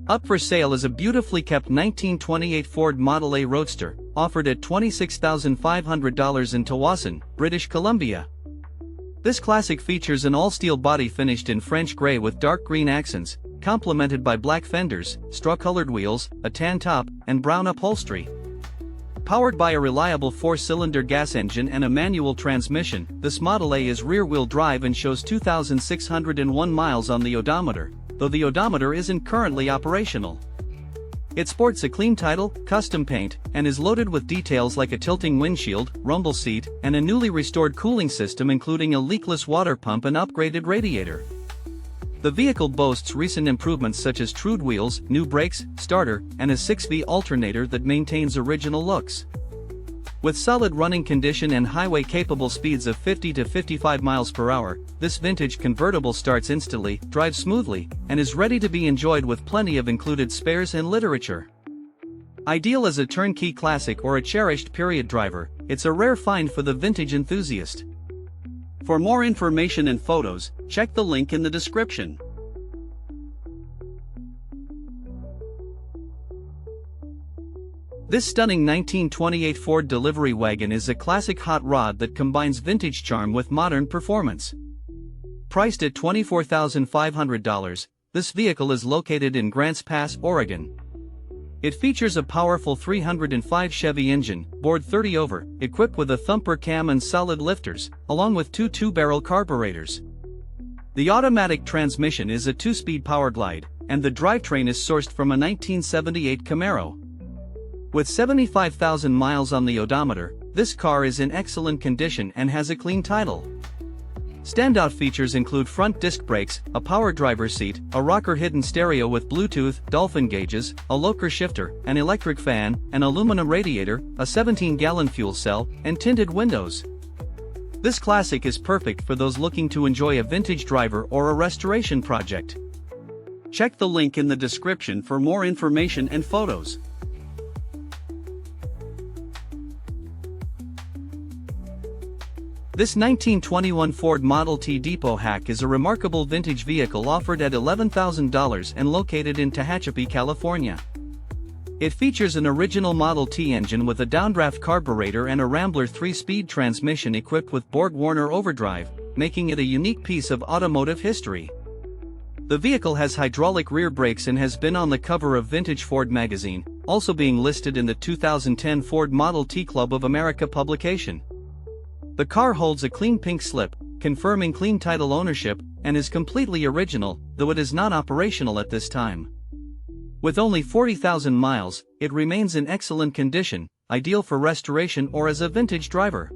Up for sale is a beautifully kept 1928 Ford Model A Roadster, offered at $26,500 in Tawasin, British Columbia. This classic features an all-steel body finished in French grey with dark green accents, complemented by black fenders, straw-colored wheels, a tan top, and brown upholstery. Powered by a reliable 4-cylinder gas engine and a manual transmission, this Model A is rear-wheel drive and shows 2,601 miles on the odometer, though the odometer isn't currently operational. It sports a clean title, custom paint, and is loaded with details like a tilting windshield, rumble seat, and a newly restored cooling system including a leakless water pump and upgraded radiator. The vehicle boasts recent improvements such as trued wheels, new brakes, starter, and a 6V alternator that maintains original looks. With solid running condition and highway-capable speeds of 50 to 55 miles per hour, this vintage convertible starts instantly, drives smoothly, and is ready to be enjoyed with plenty of included spares and literature. Ideal as a turnkey classic or a cherished period driver, it's a rare find for the vintage enthusiast. For more information and photos, check the link in the description. This stunning 1928 Ford delivery wagon is a classic hot rod that combines vintage charm with modern performance. Priced at $24,500, this vehicle is located in Grants Pass, Oregon. It features a powerful 305 Chevy engine, bored 30 over, equipped with a thumper cam and solid lifters, along with two 2-barrel carburetors. The automatic transmission is a 2-speed power glide, and the drivetrain is sourced from a 1978 Camaro. With 75,000 miles on the odometer, this car is in excellent condition and has a clean title. Standout features include front disc brakes, a power driver's seat, a rocker hidden stereo with Bluetooth, dolphin gauges, a locker shifter, an electric fan, an aluminum radiator, a 17-gallon fuel cell, and tinted windows. This classic is perfect for those looking to enjoy a vintage driver or a restoration project. Check the link in the description for more information and photos. This 1921 Ford Model T Depot hack is a remarkable vintage vehicle offered at $11,000 and located in Tehachapi, California. It features an original Model T engine with a downdraft carburetor and a Rambler 3-speed transmission equipped with Borg-Warner overdrive, making it a unique piece of automotive history. The vehicle has hydraulic rear brakes and has been on the cover of Vintage Ford magazine, also being listed in the 2010 Ford Model T Club of America publication. The car holds a clean pink slip, confirming clean title ownership, and is completely original, though it is not operational at this time. With only 40,000 miles, it remains in excellent condition, ideal for restoration or as a vintage driver.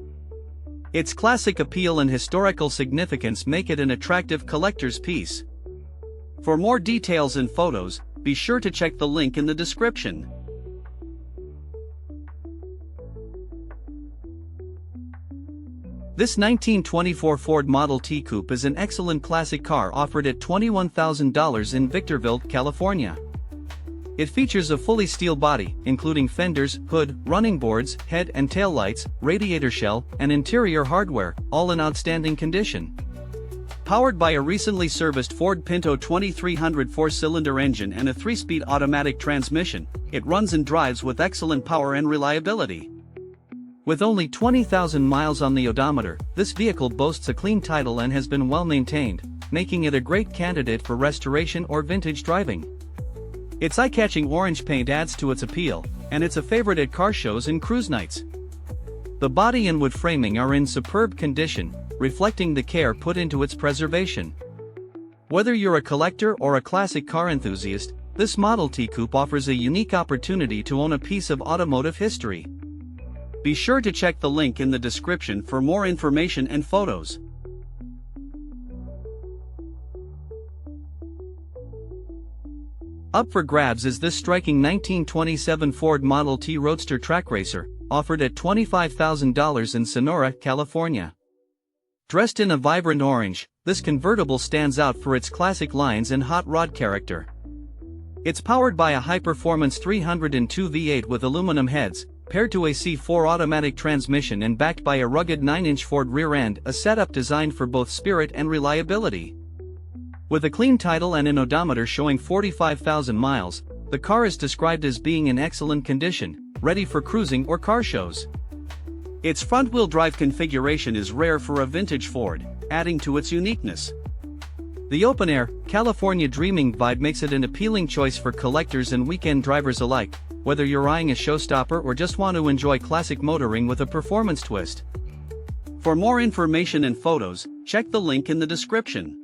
Its classic appeal and historical significance make it an attractive collector's piece. For more details and photos, be sure to check the link in the description. This 1924 Ford Model T Coupe is an excellent classic car offered at $21,000 in Victorville, California. It features a fully steel body, including fenders, hood, running boards, head and tail lights, radiator shell, and interior hardware, all in outstanding condition. Powered by a recently serviced Ford Pinto 2300 4-cylinder engine and a 3-speed automatic transmission, it runs and drives with excellent power and reliability. With only 20,000 miles on the odometer, this vehicle boasts a clean title and has been well maintained, making it a great candidate for restoration or vintage driving. Its eye-catching orange paint adds to its appeal, and it's a favorite at car shows and cruise nights. The body and wood framing are in superb condition, reflecting the care put into its preservation. Whether you're a collector or a classic car enthusiast, this Model T Coupe offers a unique opportunity to own a piece of automotive history. Be sure to check the link in the description for more information and photos. Up for grabs is this striking 1927 Ford Model T Roadster track racer, offered at $25,000 in Sonora, California. Dressed in a vibrant orange, this convertible stands out for its classic lines and hot rod character. It's powered by a high-performance 302 V8 with aluminum heads, paired to a C4 automatic transmission and backed by a rugged 9-inch Ford rear end, a setup designed for both spirit and reliability. With a clean title and an odometer showing 45,000 miles, the car is described as being in excellent condition, ready for cruising or car shows. Its front-wheel drive configuration is rare for a vintage Ford, adding to its uniqueness. The open-air, California dreaming vibe makes it an appealing choice for collectors and weekend drivers alike, whether you're eyeing a showstopper or just want to enjoy classic motoring with a performance twist. For more information and photos, check the link in the description.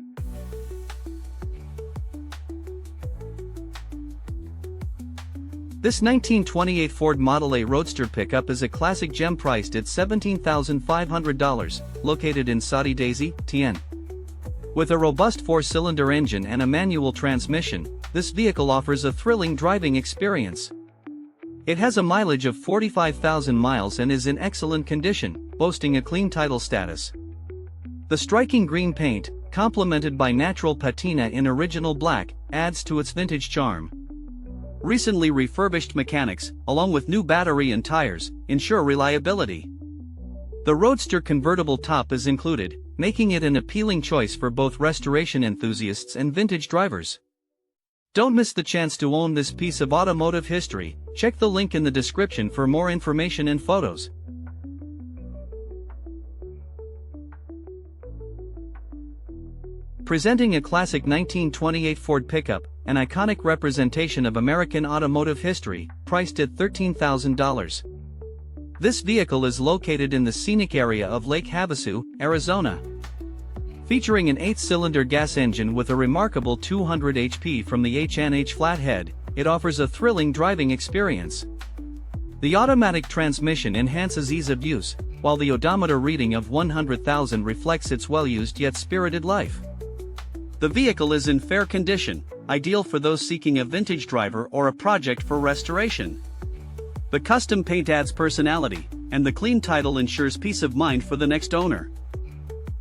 This 1928 Ford Model A Roadster pickup is a classic gem priced at $17,500, located in Saudi Daisy, TN. With a robust 4-cylinder engine and a manual transmission, this vehicle offers a thrilling driving experience. It has a mileage of 45,000 miles and is in excellent condition, boasting a clean title status. The striking green paint, complemented by natural patina in original black, adds to its vintage charm. Recently refurbished mechanics, along with new battery and tires, ensure reliability. The Roadster convertible top is included, making it an appealing choice for both restoration enthusiasts and vintage drivers. Don't miss the chance to own this piece of automotive history. Check the link in the description for more information and photos. Presenting a classic 1928 Ford pickup, an iconic representation of American automotive history, priced at $13,000. This vehicle is located in the scenic area of Lake Havasu, Arizona. Featuring an 8-cylinder gas engine with a remarkable 200 HP from the H&H flathead, it offers a thrilling driving experience. The automatic transmission enhances ease of use, while the odometer reading of 100,000 reflects its well-used yet spirited life. The vehicle is in fair condition, ideal for those seeking a vintage driver or a project for restoration. The custom paint adds personality, and the clean title ensures peace of mind for the next owner.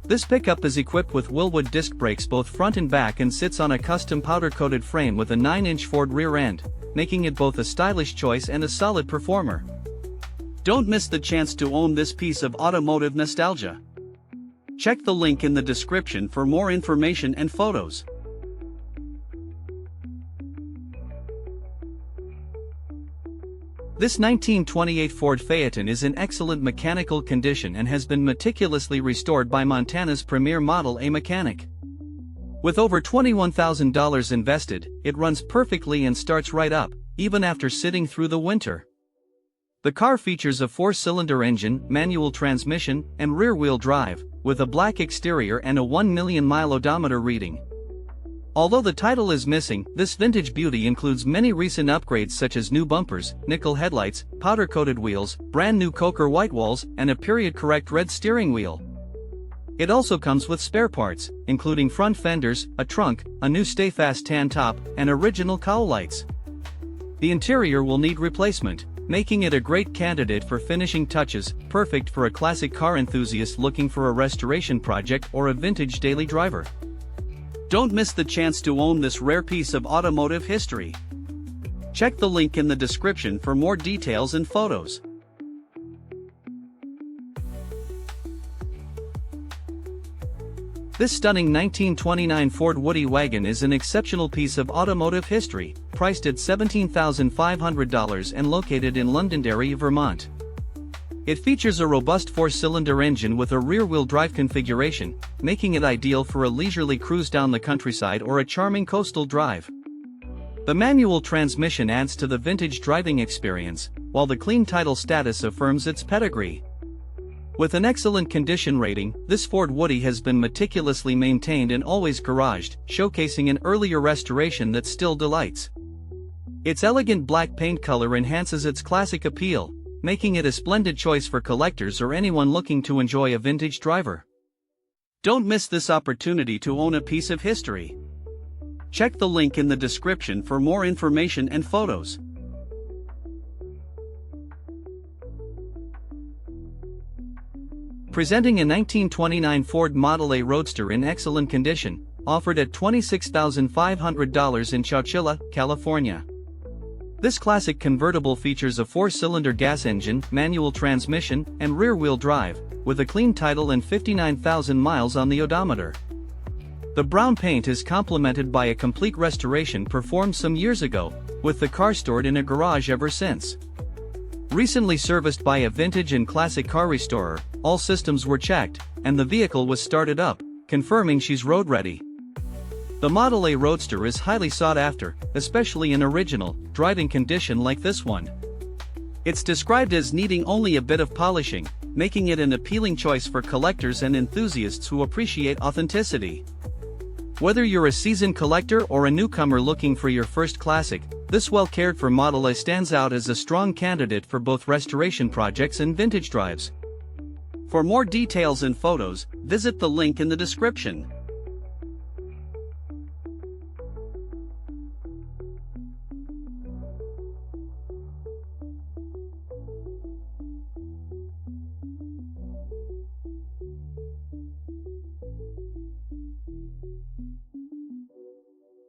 This pickup is equipped with Willwood disc brakes both front and back and sits on a custom powder-coated frame with a 9-inch Ford rear end, making it both a stylish choice and a solid performer. Don't miss the chance to own this piece of automotive nostalgia. Check the link in the description for more information and photos. This 1928 Ford Phaeton is in excellent mechanical condition and has been meticulously restored by Montana's premier Model A mechanic. With over $21,000 invested, it runs perfectly and starts right up, even after sitting through the winter. The car features a 4-cylinder engine, manual transmission, and rear-wheel drive, with a black exterior and a 1 million mile odometer reading. Although the title is missing, this vintage beauty includes many recent upgrades such as new bumpers, nickel headlights, powder-coated wheels, brand new Coker white walls, and a period-correct red steering wheel. It also comes with spare parts, including front fenders, a trunk, a new stay-fast tan top, and original cowl lights. The interior will need replacement, making it a great candidate for finishing touches, perfect for a classic car enthusiast looking for a restoration project or a vintage daily driver. Don't miss the chance to own this rare piece of automotive history. Check the link in the description for more details and photos. This stunning 1929 Ford Woody wagon is an exceptional piece of automotive history, priced at $17,500 and located in Londonderry, Vermont. It features a robust 4-cylinder engine with a rear-wheel drive configuration, making it ideal for a leisurely cruise down the countryside or a charming coastal drive. The manual transmission adds to the vintage driving experience, while the clean title status affirms its pedigree. With an excellent condition rating, this Ford Woody has been meticulously maintained and always garaged, showcasing an earlier restoration that still delights. Its elegant black paint color enhances its classic appeal, making it a splendid choice for collectors or anyone looking to enjoy a vintage driver. Don't miss this opportunity to own a piece of history. Check the link in the description for more information and photos. Presenting a 1929 Ford Model A Roadster in excellent condition, offered at $26,500 in Chowchilla, California. This classic convertible features a 4-cylinder gas engine, manual transmission, and rear-wheel drive, with a clean title and 59,000 miles on the odometer. The brown paint is complemented by a complete restoration performed some years ago, with the car stored in a garage ever since. Recently serviced by a vintage and classic car restorer, all systems were checked, and the vehicle was started up, confirming she's road ready. The Model A Roadster is highly sought after, especially in original, driving condition like this one. It's described as needing only a bit of polishing, making it an appealing choice for collectors and enthusiasts who appreciate authenticity. Whether you're a seasoned collector or a newcomer looking for your first classic, this well-cared-for Model A stands out as a strong candidate for both restoration projects and vintage drives. For more details and photos, visit the link in the description.